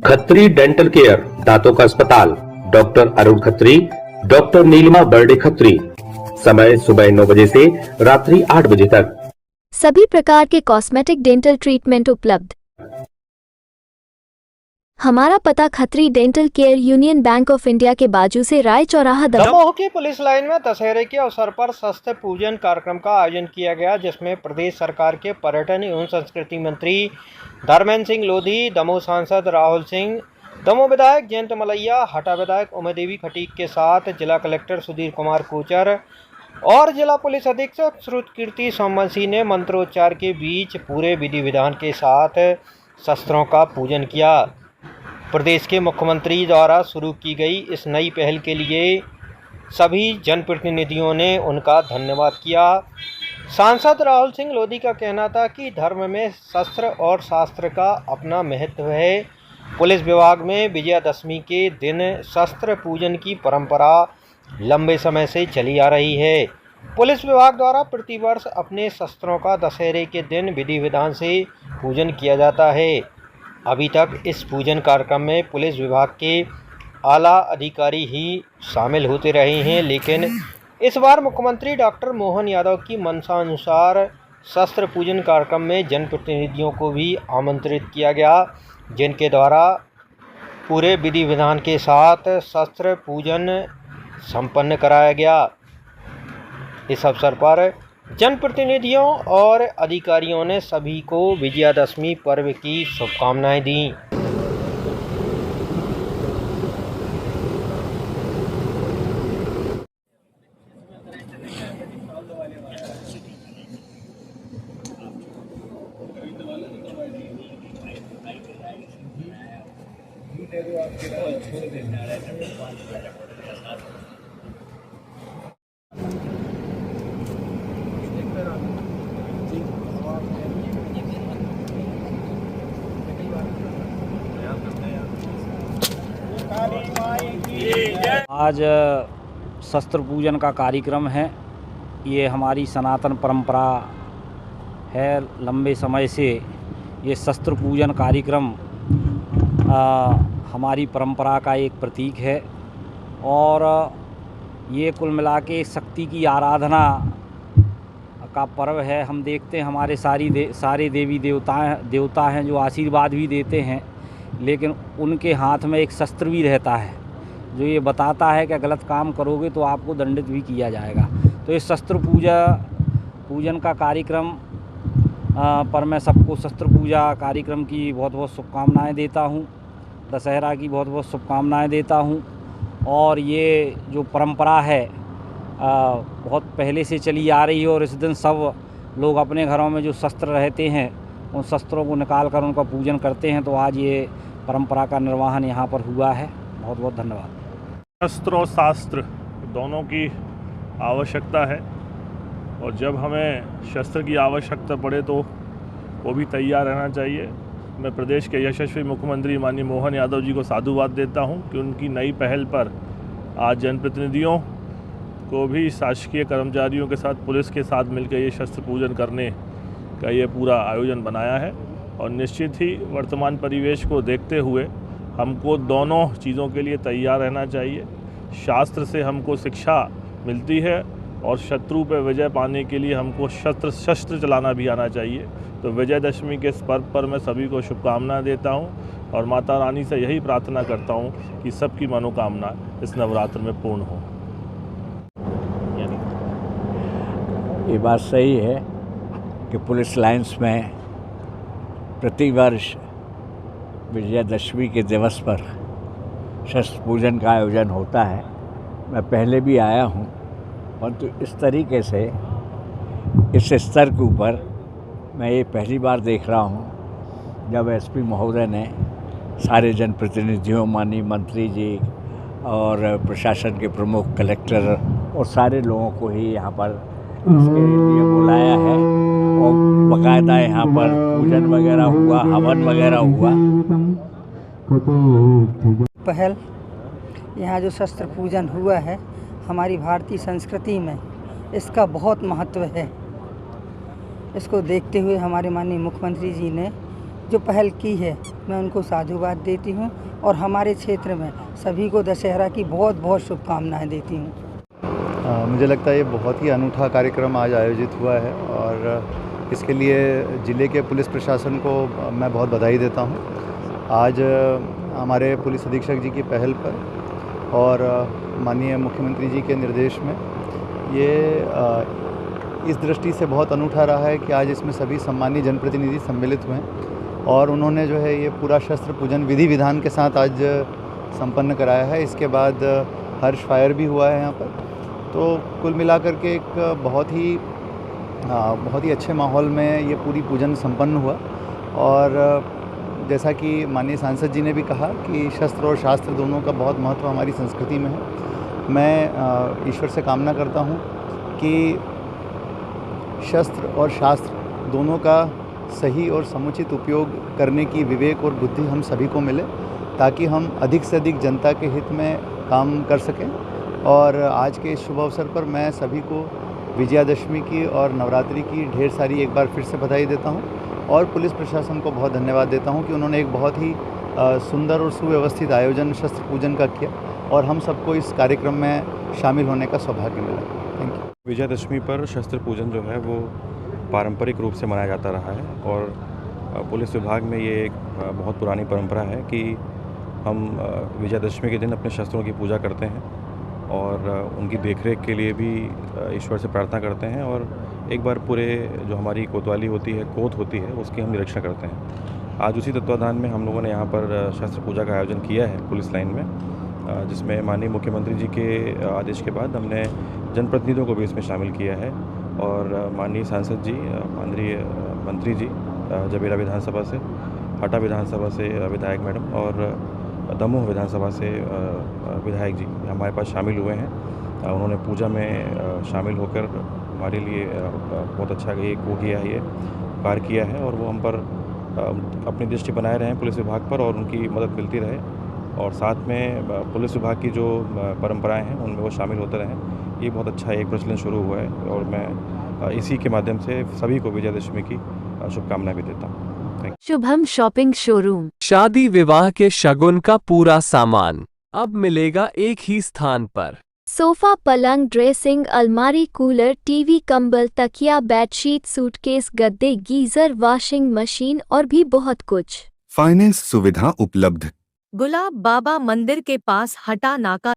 Khatri dental care, दांतों का अस्पताल, डॉक्टर अरुण खत्री, डॉक्टर नीलिमा बर्डे खत्री। समय सुबह 9 बजे से रात्रि 8 बजे तक। सभी प्रकार के कॉस्मेटिक डेंटल ट्रीटमेंट उपलब्ध। हमारा पता Khatri dental care, union bank of India के बाजू से राय चौराहा, दमोह की पुलिस लाइन में दशहरे के अवसर पर शस्त्र पूजन कार्यक्रम का आयोजन किया गया, जिसमें प्रदेश सरकार के पर्यटन एवं संस्कृति मंत्री धर्मेंद्र सिंह लोधी, दमोह सांसद राहुल सिंह, दमोह विधायक जयंत मलैया, हटा विधायक उमादेवी खटीक के साथ जिला कलेक्टर सुधीर कुमार कोचर और जिला पुलिस अधीक्षक श्रुतकीर्ति सोमवंशी ने मंत्रोच्चार के बीच पूरे विधि विधान के साथ शस्त्रों का पूजन किया। प्रदेश के मुख्यमंत्री द्वारा शुरू की गई इस नई पहल के लिए सभी जनप्रतिनिधियों ने उनका धन्यवाद किया। सांसद राहुल सिंह लोधी का कहना था कि धर्म में शस्त्र और शास्त्र का अपना महत्व है। पुलिस विभाग में विजयादशमी के दिन शस्त्र पूजन की परंपरा लंबे समय से चली आ रही है। पुलिस विभाग द्वारा प्रतिवर्ष अपने शस्त्रों का दशहरे के दिन विधि विधान से पूजन किया जाता है। अभी तक इस पूजन कार्यक्रम में पुलिस विभाग के आला अधिकारी ही शामिल होते रहे हैं, लेकिन इस बार मुख्यमंत्री डॉक्टर मोहन यादव की मंशा अनुसार शस्त्र पूजन कार्यक्रम में जनप्रतिनिधियों को भी आमंत्रित किया गया, जिनके द्वारा पूरे विधि विधान के साथ शस्त्र पूजन संपन्न कराया गया। इस अवसर पर जनप्रतिनिधियों और अधिकारियों ने सभी को विजयादशमी पर्व की शुभकामनाएं दी। आज शस्त्र पूजन का कार्यक्रम है। ये हमारी सनातन परंपरा है। लंबे समय से ये शस्त्र पूजन कार्यक्रम हमारी परंपरा का एक प्रतीक है और ये कुल मिला के शक्ति की आराधना का पर्व है। हम देखते हैं हमारे सारे देवी देवता हैं जो आशीर्वाद भी देते हैं, लेकिन उनके हाथ में एक शस्त्र भी रहता है जो ये बताता है कि गलत काम करोगे तो आपको दंडित भी किया जाएगा। तो इस शस्त्र पूजन का कार्यक्रम पर मैं सबको शस्त्र पूजा कार्यक्रम की बहुत बहुत शुभकामनाएं देता हूं। दशहरा की बहुत बहुत शुभकामनाएं देता हूं। और ये जो परंपरा है बहुत पहले से चली आ रही है और इस दिन सब लोग अपने घरों में जो शस्त्र रहते हैं उन शस्त्रों को निकाल कर उनका पूजन करते हैं। तो आज ये परंपरा का निर्वहन यहाँ पर हुआ है। बहुत बहुत धन्यवाद। शस्त्र और शास्त्र दोनों की आवश्यकता है और जब हमें शस्त्र की आवश्यकता पड़े तो वो भी तैयार रहना चाहिए। मैं प्रदेश के यशस्वी मुख्यमंत्री माननीय मोहन यादव जी को साधुवाद देता हूं कि उनकी नई पहल पर आज जनप्रतिनिधियों को भी शासकीय कर्मचारियों के साथ पुलिस के साथ मिलकर ये शस्त्र पूजन करने का ये पूरा आयोजन बनाया है। और निश्चित ही वर्तमान परिवेश को देखते हुए हमको दोनों चीज़ों के लिए तैयार रहना चाहिए। शास्त्र से हमको शिक्षा मिलती है और शत्रु पर विजय पाने के लिए हमको शस्त्र चलाना भी आना चाहिए। तो विजयदशमी के इस पर्व पर मैं सभी को शुभकामनाएं देता हूं और माता रानी से यही प्रार्थना करता हूं कि सबकी मनोकामना इस नवरात्र में पूर्ण हो। ये बात सही है कि पुलिस लाइन्स में प्रतिवर्ष विजयादशमी के दिवस पर शस्त्र पूजन का आयोजन होता है। मैं पहले भी आया हूँ, परंतु इस तरीके से इस स्तर के ऊपर मैं ये पहली बार देख रहा हूँ जब एसपी महोदय ने सारे जनप्रतिनिधियों, माननीय मंत्री जी और प्रशासन के प्रमुख कलेक्टर और सारे लोगों को ही यहाँ पर इसके लिए बुलाया है और बाकायदा यहाँ पर पूजन वगैरह हुआ, हवन वगैरह हुआ। पहल यहाँ जो शस्त्र पूजन हुआ है हमारी भारतीय संस्कृति में इसका बहुत महत्व है। इसको देखते हुए हमारे माननीय मुख्यमंत्री जी ने जो पहल की है मैं उनको साधुवाद देती हूँ और हमारे क्षेत्र में सभी को दशहरा की बहुत बहुत शुभकामनाएं देती हूँ। मुझे लगता है ये बहुत ही अनूठा कार्यक्रम आज आयोजित हुआ है और इसके लिए ज़िले के पुलिस प्रशासन को मैं बहुत बधाई देता हूँ। आज हमारे पुलिस अधीक्षक जी की पहल पर और माननीय मुख्यमंत्री जी के निर्देश में ये इस दृष्टि से बहुत अनूठा रहा है कि आज इसमें सभी सम्मानीय जनप्रतिनिधि सम्मिलित हुए हैं और उन्होंने जो है ये पूरा शस्त्र पूजन विधि विधान के साथ आज संपन्न कराया है। इसके बाद हर्ष फायर भी हुआ है यहाँ पर। तो कुल मिलाकर के एक बहुत ही अच्छे माहौल में ये पूरी पूजन संपन्न हुआ और जैसा कि माननीय सांसद जी ने भी कहा कि शस्त्र और शास्त्र दोनों का बहुत महत्व हमारी संस्कृति में है। मैं ईश्वर से कामना करता हूँ कि शस्त्र और शास्त्र दोनों का सही और समुचित उपयोग करने की विवेक और बुद्धि हम सभी को मिले ताकि हम अधिक से अधिक जनता के हित में काम कर सकें। और आज के इस शुभ अवसर पर मैं सभी को विजयादशमी की और नवरात्रि की ढेर सारी एक बार फिर से बधाई देता हूं और पुलिस प्रशासन को बहुत धन्यवाद देता हूं कि उन्होंने एक बहुत ही सुंदर और सुव्यवस्थित आयोजन शस्त्र पूजन का किया और हम सबको इस कार्यक्रम में शामिल होने का सौभाग्य मिला। Thank you. विजयादशमी पर शस्त्र पूजन जो है वो पारंपरिक रूप से मनाया जाता रहा है और पुलिस विभाग में ये एक बहुत पुरानी परंपरा है कि हम विजयादशमी के दिन अपने शस्त्रों की पूजा करते हैं और उनकी देखरेख के लिए भी ईश्वर से प्रार्थना करते हैं और एक बार पूरे जो हमारी कोतवाली होती है, कोत होती है, उसकी हम निरीक्षण करते हैं। आज उसी तत्वाधान में हम लोगों ने यहाँ पर शस्त्र पूजा का आयोजन किया है पुलिस लाइन में, जिसमें माननीय मुख्यमंत्री जी के आदेश के बाद हमने जनप्रतिनिधियों को भी इसमें शामिल किया है और माननीय सांसद जी, माननीय मंत्री जी जबेरा विधानसभा से, हटा विधानसभा से विधायक मैडम और दमोह विधानसभा से विधायक जी हमारे पास शामिल हुए हैं। उन्होंने पूजा में शामिल होकर हमारे लिए बहुत अच्छा एक वो किया है, ये कार्य किया है और वो हम पर अपनी दृष्टि बनाए रहे हैं पुलिस विभाग पर और उनकी मदद मिलती रहे और साथ में पुलिस विभाग की जो परंपराएं हैं उनमें वो शामिल होते रहें। ये बहुत अच्छा एक प्रचलन शुरू हुआ है और मैं इसी के माध्यम से सभी को विजयादशमी की शुभकामनाएं भी देता हूँ। Shubham shopping showroom. शादी विवाह के शगुन का पूरा सामान अब मिलेगा एक ही स्थान पर। सोफा, पलंग, ड्रेसिंग, अलमारी, कूलर, टीवी, कंबल, तकिया, बेडशीट, सूटकेस, गद्दे, गीजर, वॉशिंग मशीन और भी बहुत कुछ। फाइनेंस सुविधा उपलब्ध। गुलाब बाबा मंदिर के पास हटा नाका।